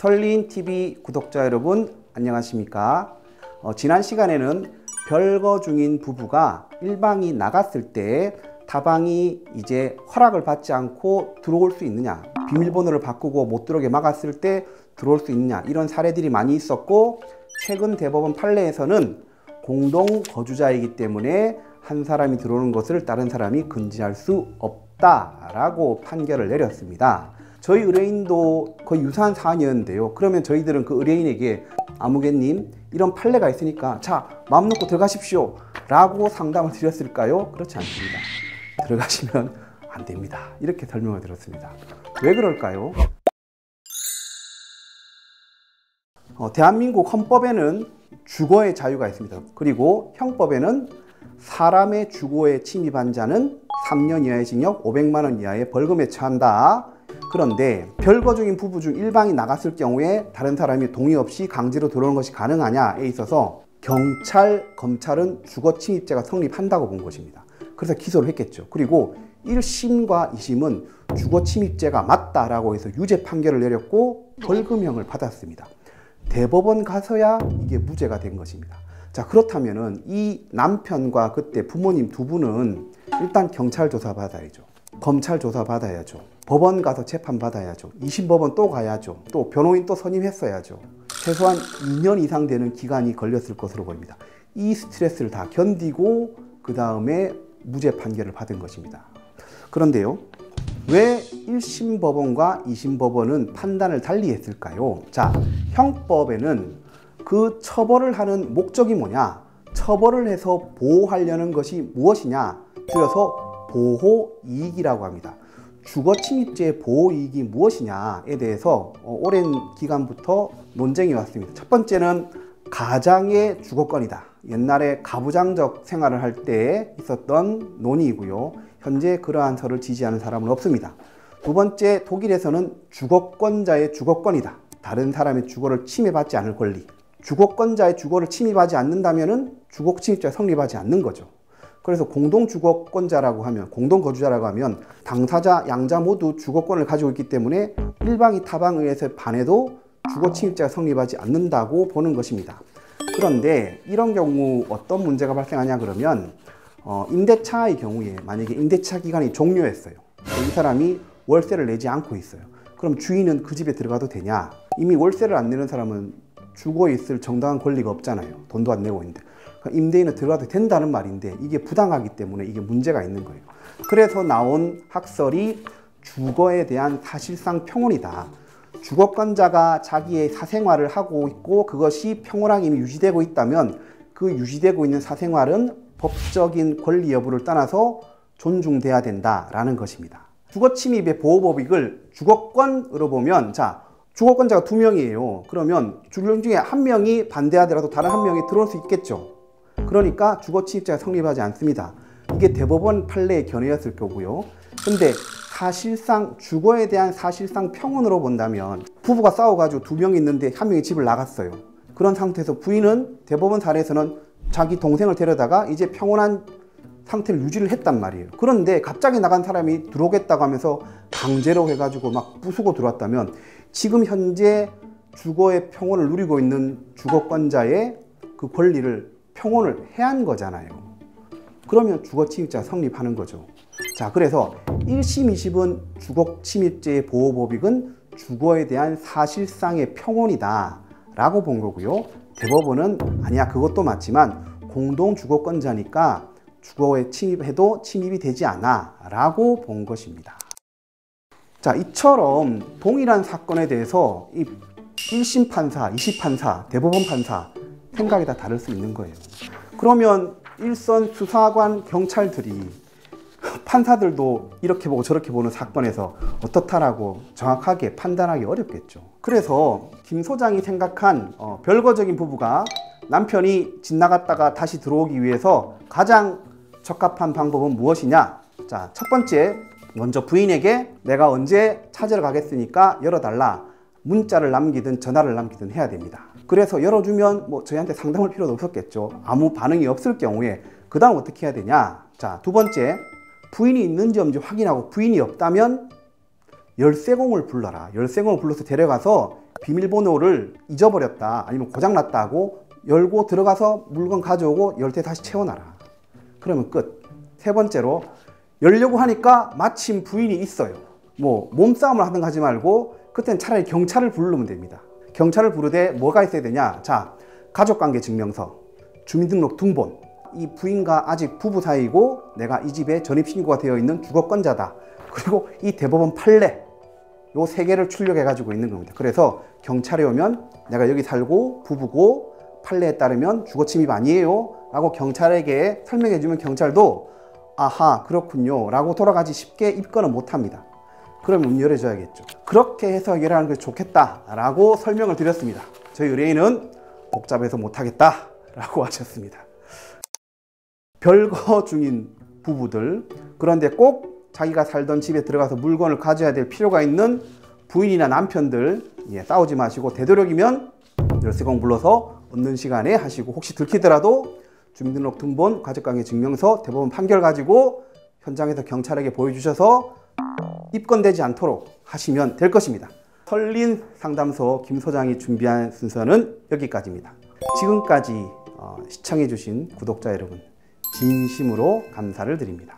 설린TV 구독자 여러분 안녕하십니까? 지난 시간에는 별거 중인 부부가 1방이 나갔을 때 다방이 이제 허락을 받지 않고 들어올 수 있느냐, 비밀번호를 바꾸고 못 들어오게 막았을 때 들어올 수 있느냐, 이런 사례들이 많이 있었고, 최근 대법원 판례에서는 공동 거주자이기 때문에 한 사람이 들어오는 것을 다른 사람이 금지할 수 없다라고 판결을 내렸습니다. 저희 의뢰인도 거의 유사한 사안이었는데요. 그러면 저희들은 그 의뢰인에게 아무개님 이런 판례가 있으니까 자, 마음 놓고 들어가십시오 라고 상담을 드렸을까요? 그렇지 않습니다. 들어가시면 안 됩니다. 이렇게 설명을 드렸습니다. 왜 그럴까요? 대한민국 헌법에는 주거의 자유가 있습니다. 그리고 형법에는 사람의 주거에 침입한 자는 3년 이하의 징역, 500만 원 이하의 벌금에 처한다. 그런데 별거 중인 부부 중 1방이 나갔을 경우에 다른 사람이 동의 없이 강제로 들어오는 것이 가능하냐에 있어서 경찰, 검찰은 주거 침입죄가 성립한다고 본 것입니다. 그래서 기소를 했겠죠. 그리고 1심과 2심은 주거 침입죄가 맞다라고 해서 유죄 판결을 내렸고 벌금형을 받았습니다. 대법원 가서야 이게 무죄가 된 것입니다. 자, 그렇다면은 이 남편과 그때 부모님 두 분은 일단 경찰 조사 받아야죠. 검찰 조사 받아야죠. 법원 가서 재판 받아야죠. 2심 법원 또 가야죠. 또 변호인 또 선임했어야죠. 최소한 2년 이상 되는 기간이 걸렸을 것으로 보입니다. 이 스트레스를 다 견디고 그 다음에 무죄 판결을 받은 것입니다. 그런데요, 왜 1심 법원과 2심 법원은 판단을 달리 했을까요? 자, 형법에는 그 처벌을 하는 목적이 뭐냐? 처벌을 해서 보호하려는 것이 무엇이냐? 줄여서 보호이익이라고 합니다. 주거침입죄의 보호이익이 무엇이냐에 대해서 오랜 기간부터 논쟁이 왔습니다. 첫 번째는 가장의 주거권이다. 옛날에 가부장적 생활을 할 때 있었던 논의이고요. 현재 그러한 설을 지지하는 사람은 없습니다. 두 번째, 독일에서는 주거권자의 주거권이다. 다른 사람의 주거를 침해받지 않을 권리. 주거권자의 주거를 침입하지 않는다면 주거침입죄가 성립하지 않는 거죠. 그래서 공동주거권자라고 하면, 공동거주자라고 하면 당사자, 양자 모두 주거권을 가지고 있기 때문에 1방이 타방에 의해서 반해도 주거침입죄가 성립하지 않는다고 보는 것입니다. 그런데 이런 경우 어떤 문제가 발생하냐 그러면 임대차의 경우에 만약에 임대차 기간이 종료했어요. 이 사람이 월세를 내지 않고 있어요. 그럼 주인은 그 집에 들어가도 되냐? 이미 월세를 안 내는 사람은 주거에 있을 정당한 권리가 없잖아요. 돈도 안 내고 있는데. 그러니까 임대인은 들어가도 된다는 말인데 이게 부당하기 때문에 이게 문제가 있는 거예요. 그래서 나온 학설이 주거에 대한 사실상 평온이다. 주거권자가 자기의 사생활을 하고 있고 그것이 평온하게 이미 유지되고 있다면 그 유지되고 있는 사생활은 법적인 권리 여부를 떠나서 존중돼야 된다라는 것입니다. 주거침입의 보호법익을 주거권으로 보면, 자, 주거권자가 2명이에요. 그러면 주명 중에 1명이 반대하더라도 다른 1명이 들어올 수 있겠죠. 그러니까 주거침입죄가 성립하지 않습니다. 이게 대법원 판례의 견해였을 거고요. 근데 사실상 주거에 대한 사실상 평온으로 본다면 부부가 싸워가지고 2명이 있는데 1명이 집을 나갔어요. 그런 상태에서 부인은 대법원 사례에서는 자기 동생을 데려다가 이제 평온한 상태를 유지를 했단 말이에요. 그런데 갑자기 나간 사람이 들어오겠다고 하면서 강제로 해가지고 막 부수고 들어왔다면 지금 현재 주거의 평온을 누리고 있는 주거권자의 그 권리를 평온을 해한 거잖아요. 그러면 주거침입죄가 성립하는 거죠. 자, 그래서 1심, 2심은 주거침입죄의 보호법익은 주거에 대한 사실상의 평온이다 라고 본 거고요. 대법원은 아니야, 그것도 맞지만 공동주거권자니까 주거에 침입해도 침입이 되지 않아 라고 본 것입니다. 자, 이처럼 동일한 사건에 대해서 이 1심 판사, 2심 판사, 대법원 판사 생각이 다 다를 수 있는 거예요. 그러면 일선 수사관, 경찰들이 판사들도 이렇게 보고 저렇게 보는 사건에서 어떻다라고 정확하게 판단하기 어렵겠죠. 그래서 김 소장이 생각한 별거적인 부부가 남편이 집 나갔다가 다시 들어오기 위해서 가장 적합한 방법은 무엇이냐? 자, 첫 번째, 먼저 부인에게 내가 언제 찾으러 가겠으니까 열어달라. 문자를 남기든 전화를 남기든 해야 됩니다. 그래서 열어주면 뭐 저희한테 상담할 필요도 없었겠죠. 아무 반응이 없을 경우에 그 다음 어떻게 해야 되냐? 자, 두 번째, 부인이 있는지 없는지 확인하고 부인이 없다면 열쇠공을 불러라. 열쇠공을 불러서 데려가서 비밀번호를 잊어버렸다 아니면 고장났다 하고 열고 들어가서 물건 가져오고 열 때 다시 채워놔라. 그러면 끝. 세 번째로 열려고 하니까 마침 부인이 있어요. 뭐 몸싸움을 하든 하지 말고 그때는 차라리 경찰을 부르면 됩니다. 경찰을 부르되 뭐가 있어야 되냐? 자, 가족관계 증명서, 주민등록 등본, 이 부인과 아직 부부 사이고 내가 이 집에 전입신고가 되어 있는 주거권자다. 그리고 이 대법원 판례, 요 세 개를 출력해 가지고 있는 겁니다. 그래서 경찰에 오면 내가 여기 살고 부부고 판례에 따르면 주거 침입 아니에요 라고 경찰에게 설명해 주면 경찰도 아하 그렇군요 라고 돌아가지 쉽게 입건은 못합니다. 그러면 문 열어줘야겠죠. 그렇게 해서 해결하는 게 좋겠다 라고 설명을 드렸습니다. 저희 의뢰인은 복잡해서 못하겠다 라고 하셨습니다. 별거 중인 부부들, 그런데 꼭 자기가 살던 집에 들어가서 물건을 가져야 될 필요가 있는 부인이나 남편들, 싸우지 마시고 되도록이면 열쇠공 불러서 얻는 시간에 하시고, 혹시 들키더라도 주민등록 등본, 가족관계 증명서, 대법원 판결 가지고 현장에서 경찰에게 보여주셔서 입건되지 않도록 하시면 될 것입니다. 설린 상담소 김 소장이 준비한 순서는 여기까지입니다. 지금까지 시청해 주신 구독자 여러분 진심으로 감사를 드립니다.